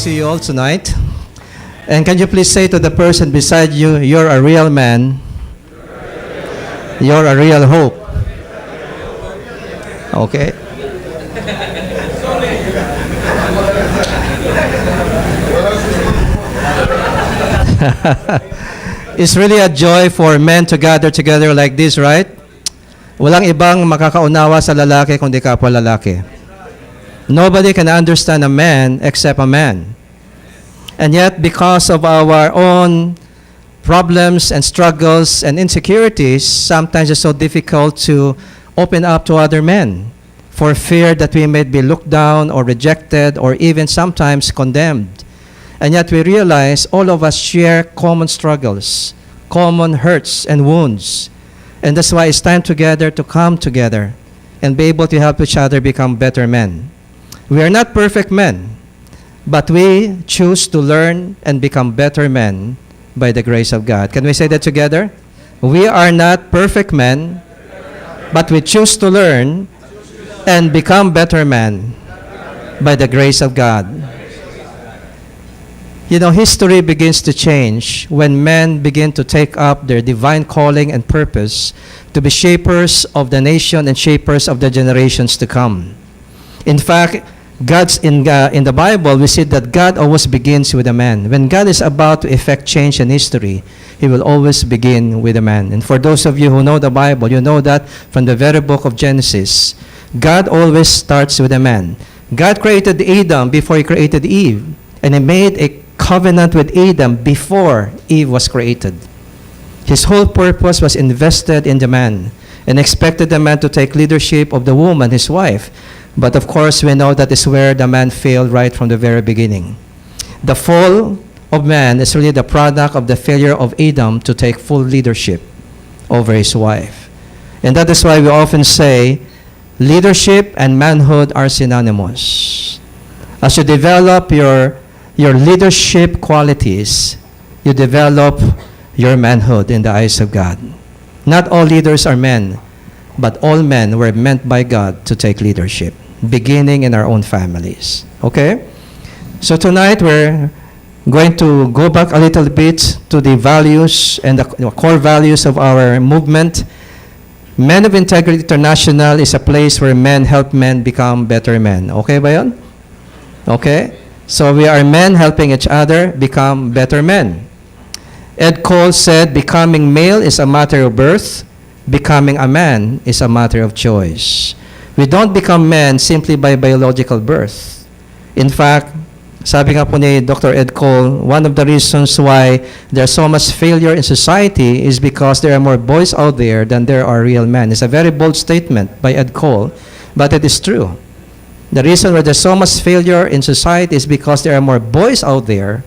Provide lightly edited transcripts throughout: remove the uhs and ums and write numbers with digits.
see you all tonight. And can you please say to the person beside you, you're a real man. You're a real hope. Okay? It's really a joy for men to gather together like this, right? Walang ibang makakaunawa sa lalaki kundi kapwa lalaki. Nobody can understand a man except a man. And yet, because of our own problems and struggles and insecurities, sometimes it's so difficult to open up to other men for fear that we may be looked down or rejected or even sometimes condemned. And yet we realize all of us share common struggles, common hurts and wounds. And that's why it's time together to come together and be able to help each other become better men. We are not perfect men, but we choose to learn and become better men by the grace of God. Can we say that together? We are not perfect men, but we choose to learn and become better men by the grace of God. You know, history begins to change when men begin to take up their divine calling and purpose to be shapers of the nation and shapers of the generations to come. In fact, in the Bible, we see that God always begins with a man. When God is about to effect change in history, He will always begin with a man. And for those of you who know the Bible, you know that from the very book of Genesis, God always starts with a man. God created Adam before He created Eve, and He made a covenant with Adam before Eve was created. His whole purpose was invested in the man and expected the man to take leadership of the woman, his wife. But of course, we know that is where the man failed right from the very beginning. The fall of man is really the product of the failure of Adam to take full leadership over his wife. And that is why we often say leadership and manhood are synonymous. As you develop your leadership qualities, you develop your manhood in the eyes of God. Not all leaders are men, but all men were meant by God to take leadership, beginning in our own families. Okay? So tonight we're going to go back a little bit to the values and the core values of our movement. Men of Integrity International is a place where men help men become better men. Okay ba yun? Okay? So we are men helping each other become better men. Ed Cole said, becoming male is a matter of birth. Becoming a man is a matter of choice. We don't become men simply by biological birth. In fact, sabi nga po ni Dr. Ed Cole, one of the reasons why there's so much failure in society is because there are more boys out there than there are real men. It's a very bold statement by Ed Cole, but it is true. The reason why there's so much failure in society is because there are more boys out there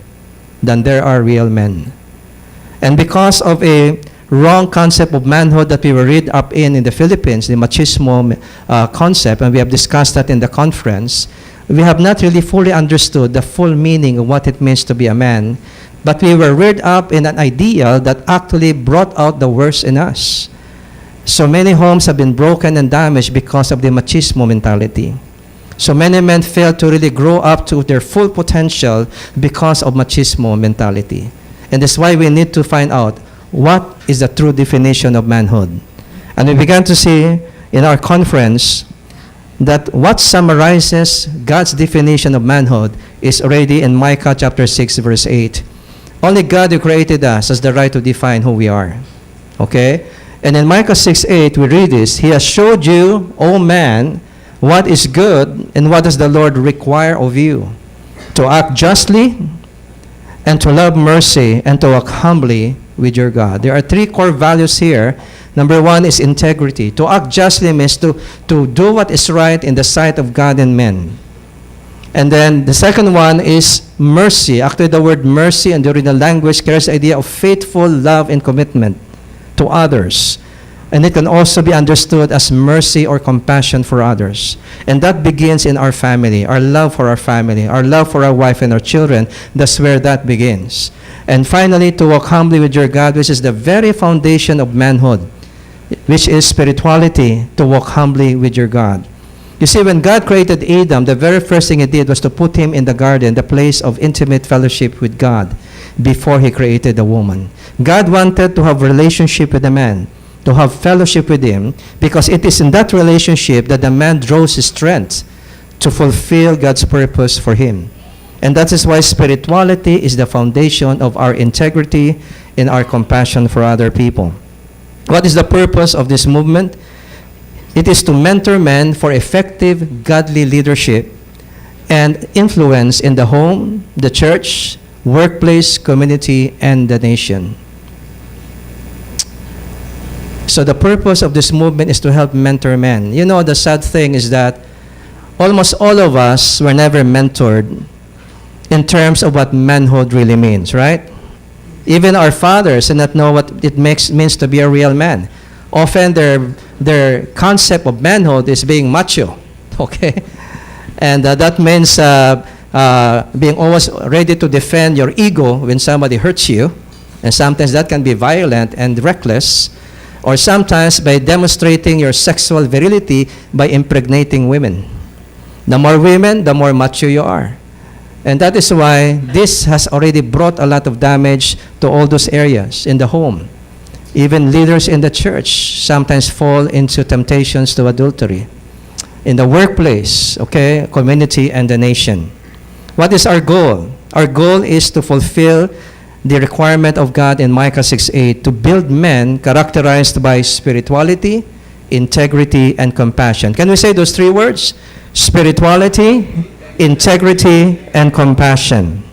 than there are real men. And because of a wrong concept of manhood that we were read up in the Philippines, the machismo concept, and we have discussed that in the conference, we have not really fully understood the full meaning of what it means to be a man, but we were reared up in an ideal that actually brought out the worst in us. So many homes have been broken and damaged because of the machismo mentality. So many men fail to really grow up to their full potential because of machismo mentality. And that's why we need to find out what is the true definition of manhood. And we began to see in our conference that what summarizes God's definition of manhood is already in Micah chapter 6, verse 8. Only God who created us has the right to define who we are. Okay? And in Micah 6:8, we read this, He has showed you, O man, what is good and what does the Lord require of you? To act justly and to love mercy and to walk humbly with your God. There are three core values here. Number one is integrity. To act justly means to do what is right in the sight of God and men. And then the second one is mercy. Actually, the word mercy in the original language carries the idea of faithful love and commitment to others. And it can also be understood as mercy or compassion for others. And that begins in our family, our love for our family, our love for our wife and our children. That's where that begins. And finally, to walk humbly with your God, which is the very foundation of manhood, which is spirituality, to walk humbly with your God. You see, when God created Adam, the very first thing he did was to put him in the garden, the place of intimate fellowship with God, before he created the woman. God wanted to have relationship with the man, to have fellowship with him, because it is in that relationship that the man draws his strength to fulfill God's purpose for him. And that is why spirituality is the foundation of our integrity and our compassion for other people. What is the purpose of this movement? It is to mentor men for effective godly leadership and influence in the home, the church, workplace, community, and the nation. So the purpose of this movement is to help mentor men. You know, the sad thing is that almost all of us were never mentored in terms of what manhood really means, right? Even our fathers did not know what it means to be a real man. Often their concept of manhood is being macho, okay? And that means being always ready to defend your ego when somebody hurts you. And sometimes that can be violent and reckless. Or sometimes by demonstrating your sexual virility by impregnating women. The more women, the more macho you are. And that is why this has already brought a lot of damage to all those areas in the home. Even leaders in the church sometimes fall into temptations to adultery. In the workplace, okay, community, and the nation. What is our goal? Our goal is to fulfill the requirement of God in Micah 6:8 to build men characterized by spirituality, integrity, and compassion. Can we say those three words? Spirituality, integrity, and compassion.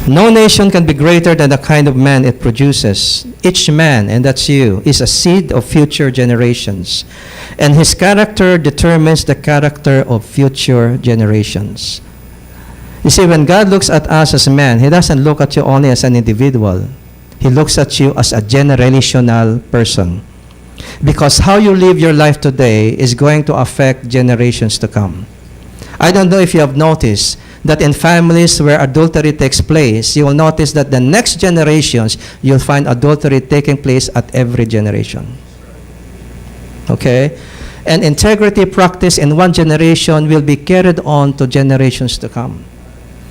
No nation can be greater than the kind of man it produces. Each man, and that's you, is a seed of future generations. And his character determines the character of future generations. You see, when God looks at us as men, he doesn't look at you only as an individual. He looks at you as a generational person. Because how you live your life today is going to affect generations to come. I don't know if you have noticed that in families where adultery takes place, you will notice that the next generations, you'll find adultery taking place at every generation. Okay? And integrity practice in one generation will be carried on to generations to come.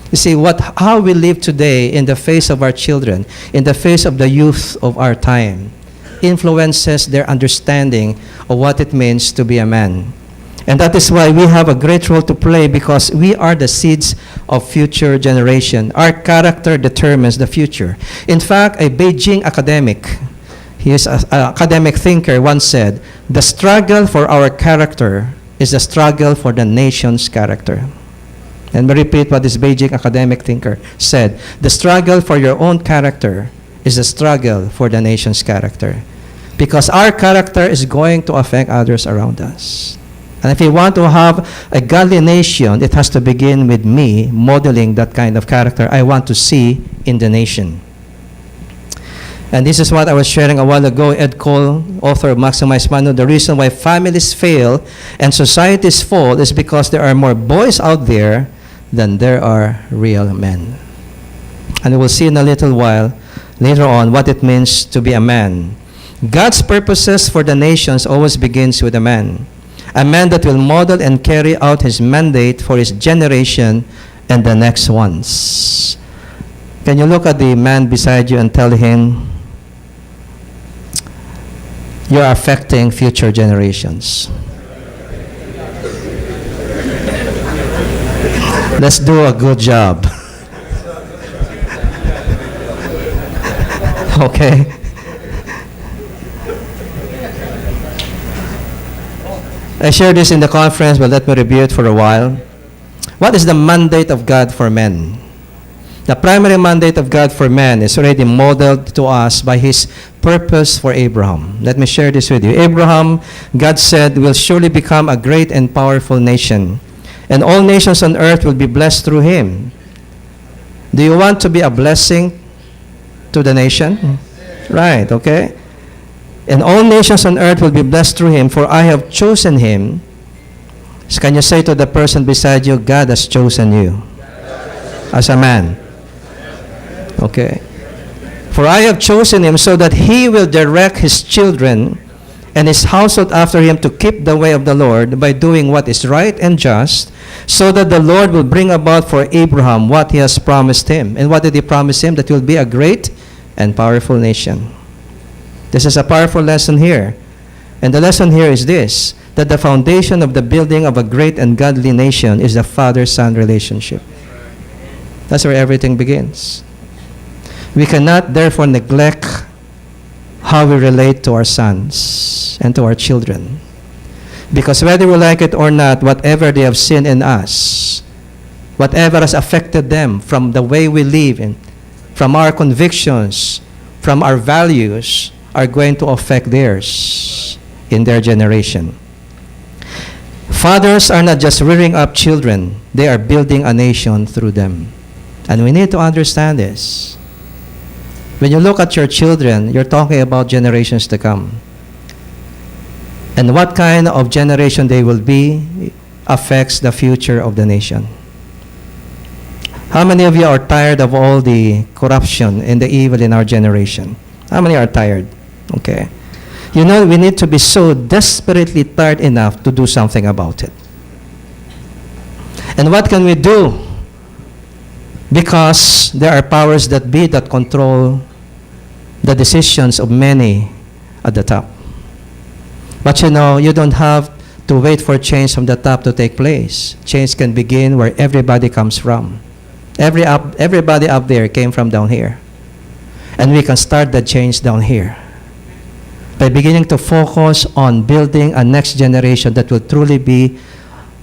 You see, how we live today in the face of our children, in the face of the youth of our time, influences their understanding of what it means to be a man. And that is why we have a great role to play, because we are the seeds of future generation. Our character determines the future. In fact, a Beijing academic, he is an academic thinker, once said, "The struggle for our character is the struggle for the nation's character." And we repeat what this Beijing academic thinker said. The struggle for your own character is the struggle for the nation's character. Because our character is going to affect others around us. And if we want to have a godly nation, it has to begin with me modeling that kind of character I want to see in the nation. And this is what I was sharing a while ago. Ed Cole, author of Maximize Manhood, the reason why families fail and societies fall is because there are more boys out there than there are real men. And we'll see in a little while, later on, what it means to be a man. God's purposes for the nations always begins with a man that will model and carry out his mandate for his generation and the next ones. Can you look at the man beside you and tell him, you're affecting future generations? Let's do a good job. Okay? I shared this in the conference, but let me review it for a while. What is the mandate of God for men? The primary mandate of God for men is already modeled to us by his purpose for Abraham. Let me share this with you. Abraham, God said, will surely become a great and powerful nation, and all nations on earth will be blessed through him. Do you want to be a blessing to the nation? Right, okay? And all nations on earth will be blessed through him, for I have chosen him. So can you say to the person beside you, God has chosen you as a man? Okay. For I have chosen him so that he will direct his children and his household after him to keep the way of the Lord by doing what is right and just, so that the Lord will bring about for Abraham what he has promised him. And what did he promise him? That he will be a great and powerful nation. This is a powerful lesson here. And the lesson here is this, that the foundation of the building of a great and godly nation is the father-son relationship. That's where everything begins. We cannot therefore neglect how we relate to our sons and to our children. Because whether we like it or not, whatever they have seen in us, whatever has affected them from the way we live, and from our convictions, from our values, are going to affect theirs in their generation. Fathers are not just rearing up children, they are building a nation through them. And we need to understand this. When you look at your children, you're talking about generations to come. And what kind of generation they will be affects the future of the nation. How many of you are tired of all the corruption and the evil in our generation? How many are tired? Okay. You know, we need to be so desperately tired enough to do something about it. And what can we do? Because there are powers that be that control the decisions of many at the top. But you know, you don't have to wait for change from the top to take place. Change can begin where everybody comes from. Everybody up there came from down here. And we can start the change down here by beginning to focus on building a next generation that will truly be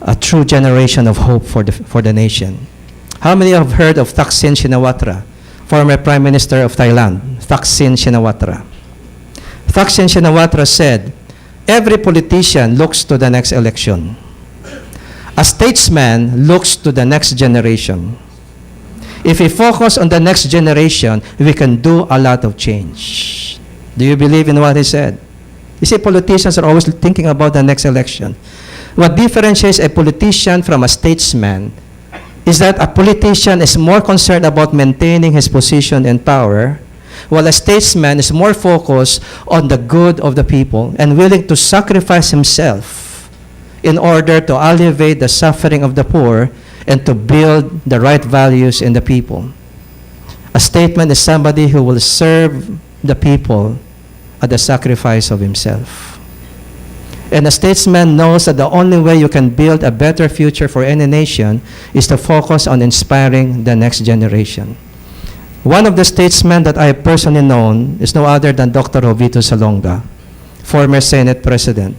a true generation of hope for the nation. How many have heard of Thaksin Shinawatra, former Prime Minister of Thailand? Thaksin Shinawatra. Thaksin Shinawatra said, every politician looks to the next election. A statesman looks to the next generation. If we focus on the next generation, we can do a lot of change. Do you believe in what he said? You see, politicians are always thinking about the next election. What differentiates a politician from a statesman is that a politician is more concerned about maintaining his position and power, while a statesman is more focused on the good of the people and willing to sacrifice himself in order to alleviate the suffering of the poor and to build the right values in the people. A statesman is somebody who will serve the people at the sacrifice of himself. And a statesman knows that the only way you can build a better future for any nation is to focus on inspiring the next generation. One of the statesmen that I have personally known is no other than Dr. Jovito Salonga, former Senate President.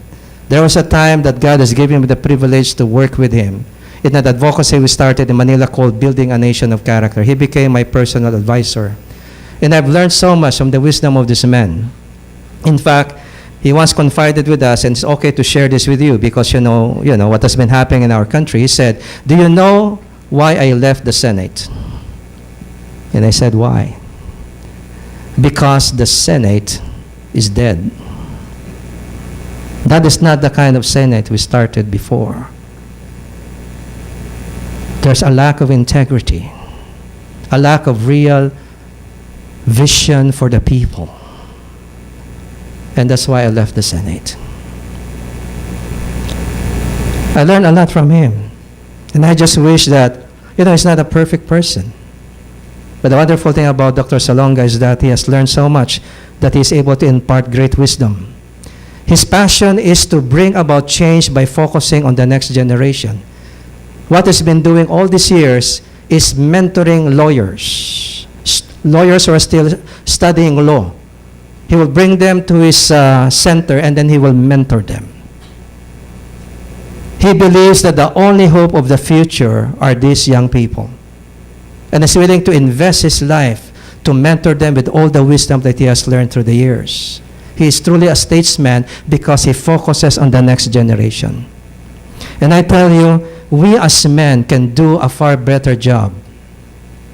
There was a time that God has given me the privilege to work with him in an advocacy we started in Manila called Building a Nation of Character. He became my personal advisor. And I've learned so much from the wisdom of this man. In fact, he once confided with us, and it's okay to share this with you because you know what has been happening in our country. He said, do you know why I left the Senate? And I said, why? Because the Senate is dead. That is not the kind of Senate we started before. There's a lack of integrity, a lack of real vision for the people. And that's why I left the Senate. I learned a lot from him. And I just wish that, he's not a perfect person. But the wonderful thing about Dr. Salonga is that he has learned so much that he is able to impart great wisdom. His passion is to bring about change by focusing on the next generation. What he's been doing all these years is mentoring lawyers. Lawyers who are still studying law. He will bring them to his center and then he will mentor them. He believes that the only hope of the future are these young people. And is willing to invest his life to mentor them with all the wisdom that he has learned through the years. He is truly a statesman because he focuses on the next generation. And I tell you, we as men can do a far better job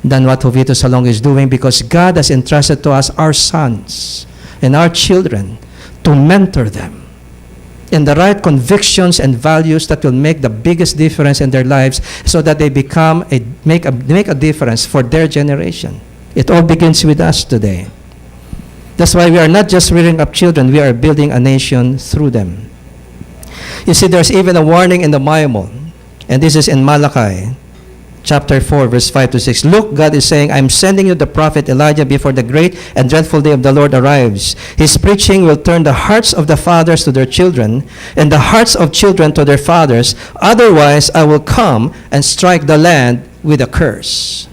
than what Jovito Salonga is doing because God has entrusted to us our sons and our children to mentor them in the right convictions and values that will make the biggest difference in their lives so that they make a difference for their generation. It all begins with us today. That's why we are not just rearing up children, we are building a nation through them. You see, there's even a warning in the Bible, and this is in Malachi, chapter 4, verse 5 to 6. Look, God is saying, I'm sending you the prophet Elijah before the great and dreadful day of the Lord arrives. His preaching will turn the hearts of the fathers to their children, and the hearts of children to their fathers. Otherwise, I will come and strike the land with a curse.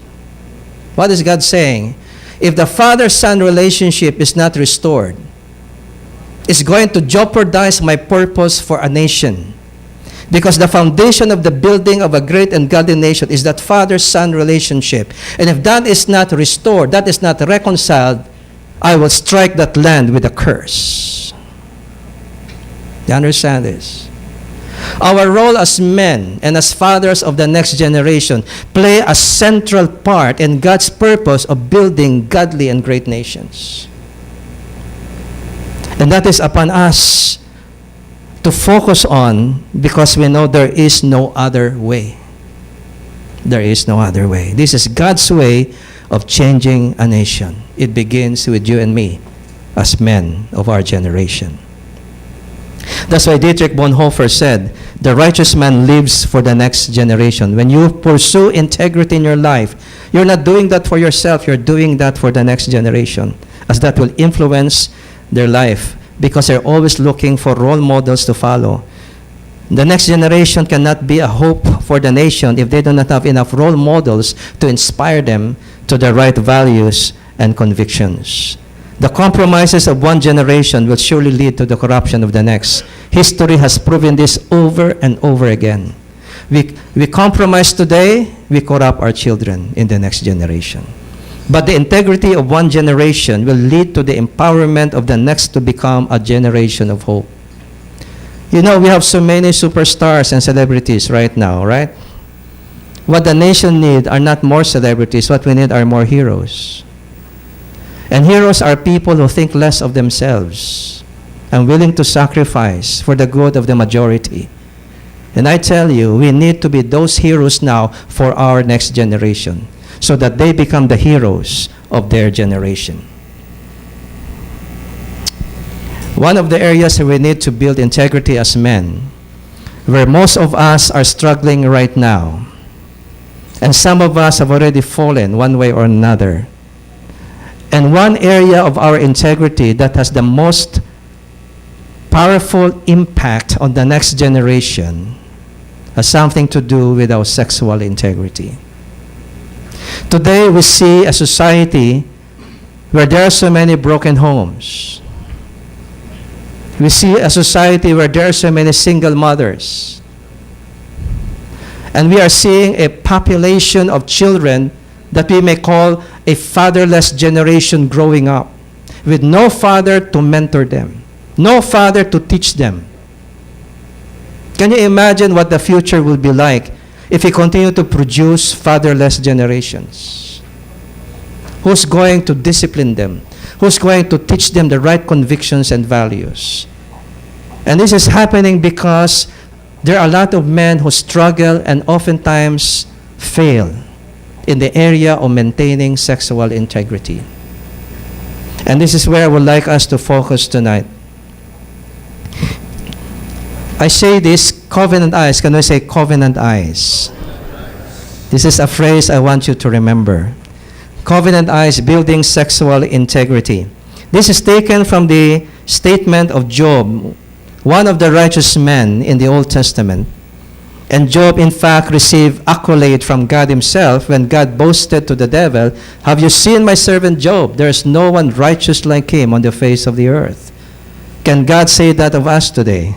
What is God saying? If the father-son relationship is not restored, it's going to jeopardize my purpose for a nation. Because the foundation of the building of a great and godly nation is that father-son relationship. And if that is not restored, that is not reconciled, I will strike that land with a curse. You understand this? Our role as men and as fathers of the next generation play a central part in God's purpose of building godly and great nations. And that is upon us to focus on, because we know there is no other way. There is no other way. This is God's way of changing a nation. It begins with you and me as men of our generation. That's why Dietrich Bonhoeffer said, the righteous man lives for the next generation. When you pursue integrity in your life, you're not doing that for yourself, you're doing that for the next generation, as that will influence their life, because they're always looking for role models to follow. The next generation cannot be a hope for the nation if they do not have enough role models to inspire them to the right values and convictions. The compromises of one generation will surely lead to the corruption of the next. History has proven this over and over again. We compromise today, we corrupt our children in the next generation. But the integrity of one generation will lead to the empowerment of the next to become a generation of hope. You know, we have so many superstars and celebrities right now, right? What the nation needs are not more celebrities. What we need are more heroes. And heroes are people who think less of themselves and willing to sacrifice for the good of the majority. And I tell you, we need to be those heroes now for our next generation, so that they become the heroes of their generation. One of the areas that we need to build integrity as men, where most of us are struggling right now, and some of us have already fallen one way or another. And one area of our integrity that has the most powerful impact on the next generation has something to do with our sexual integrity. Today, we see a society where there are so many broken homes. We see a society where there are so many single mothers. And we are seeing a population of children that we may call a fatherless generation growing up, with no father to mentor them, no father to teach them. Can you imagine what the future will be like if we continue to produce fatherless generations? Who's going to discipline them? Who's going to teach them the right convictions and values? And this is happening because there are a lot of men who struggle and oftentimes fail in the area of maintaining sexual integrity. And this is where I would like us to focus tonight. I say this, covenant eyes. Can I say covenant eyes? This is a phrase I want you to remember. Covenant eyes, building sexual integrity. This is taken from the statement of Job, one of the righteous men in the Old Testament. And Job, in fact, received accolade from God himself when God boasted to the devil, "Have you seen my servant Job? There is no one righteous like him on the face of the earth." Can God say that of us today?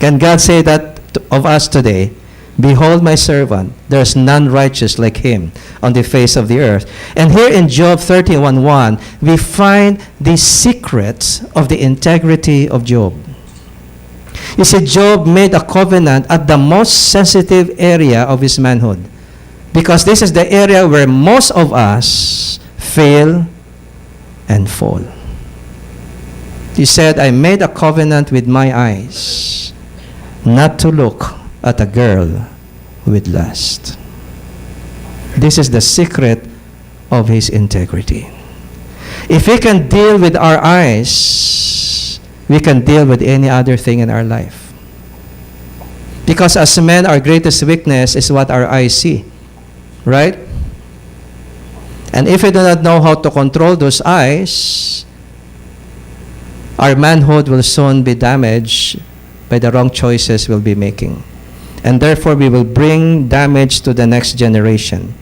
Can God say that of us today? "Behold my servant, there is none righteous like him on the face of the earth." And here in Job 31:1, we find the secret of the integrity of Job. You see, Job made a covenant at the most sensitive area of his manhood, because this is the area where most of us fail and fall. He said, "I made a covenant with my eyes not to look at a girl with lust." This is the secret of his integrity. If we can deal with our eyes, we can deal with any other thing in our life. Because as men, our greatest weakness is what our eyes see. Right? And if we do not know how to control those eyes, our manhood will soon be damaged by the wrong choices we'll be making. And therefore, we will bring damage to the next generation.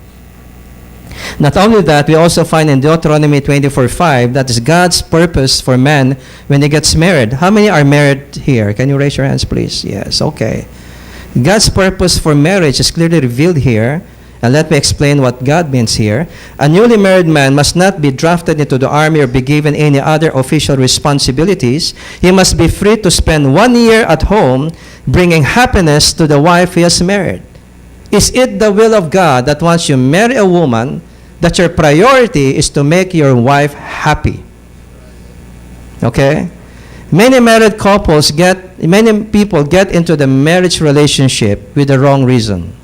Not only that, we also find in Deuteronomy 24:5 that is God's purpose for man when he gets married. How many are married here? Can you raise your hands, please? Yes, okay. God's purpose for marriage is clearly revealed here. And let me explain what God means here. A newly married man must not be drafted into the army or be given any other official responsibilities. He must be free to spend 1 year at home bringing happiness to the wife he has married. Is it the will of God that once you marry a woman, that your priority is to make your wife happy? Okay? Many people get into the marriage relationship with the wrong reason.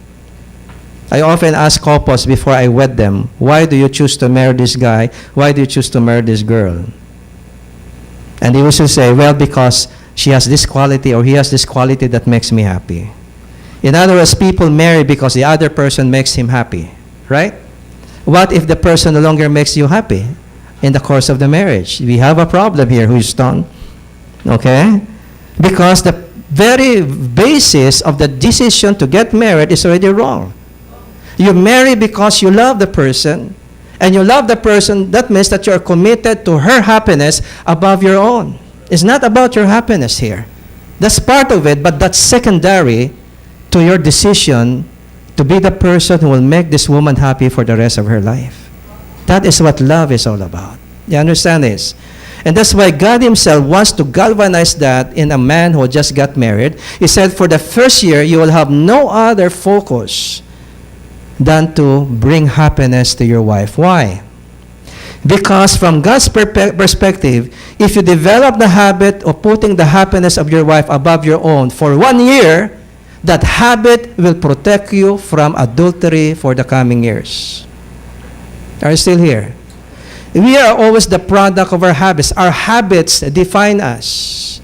I often ask couples before I wed them, why do you choose to marry this guy? Why do you choose to marry this girl? And they usually say, well, because she has this quality or he has this quality that makes me happy. In other words, people marry because the other person makes him happy, right? What if the person no longer makes you happy in the course of the marriage? We have a problem here, Houston. Okay? Because the very basis of the decision to get married is already wrong. You marry because you love the person, and you love the person, that means that you are committed to her happiness above your own. It's not about your happiness here. That's part of it, but that's secondary to your decision to be the person who will make this woman happy for the rest of her life. That is what love is all about. You understand this? And that's why God himself wants to galvanize that in a man who just got married. He said, for the first year, you will have no other focus than to bring happiness to your wife. Why? Because from God's perspective, if you develop the habit of putting the happiness of your wife above your own for 1 year, that habit will protect you from adultery for the coming years. Are you still here? We are always the product of our habits. Our habits define us.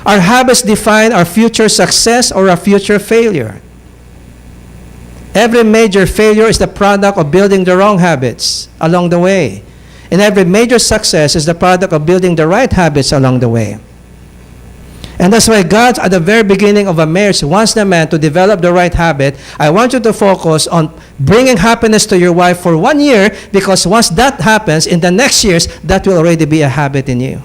Our habits define our future success or our future failure. Every major failure is the product of building the wrong habits along the way. And every major success is the product of building the right habits along the way. And that's why God, at the very beginning of a marriage, wants the man to develop the right habit. I want you to focus on bringing happiness to your wife for 1 year, because once that happens, in the next years, that will already be a habit in you.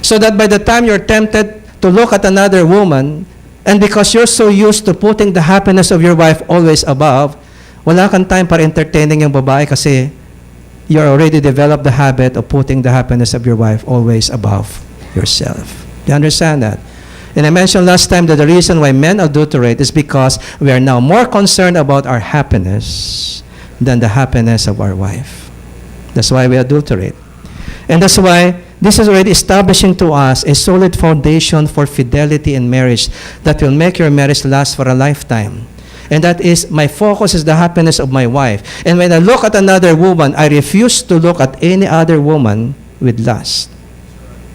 So that by the time you're tempted to look at another woman, and because you're so used to putting the happiness of your wife always above, wala kang time para entertaining yung babae kasi you already developed the habit of putting the happiness of your wife always above yourself. You understand that? And I mentioned last time that the reason why men adulterate is because we are now more concerned about our happiness than the happiness of our wife. That's why we adulterate. And that's why this is already establishing to us a solid foundation for fidelity in marriage that will make your marriage last for a lifetime. And that is, my focus is the happiness of my wife. And when I look at another woman, I refuse to look at any other woman with lust.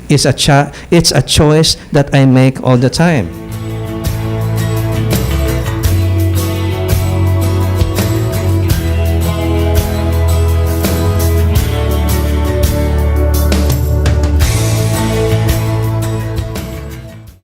It's a choice that I make all the time.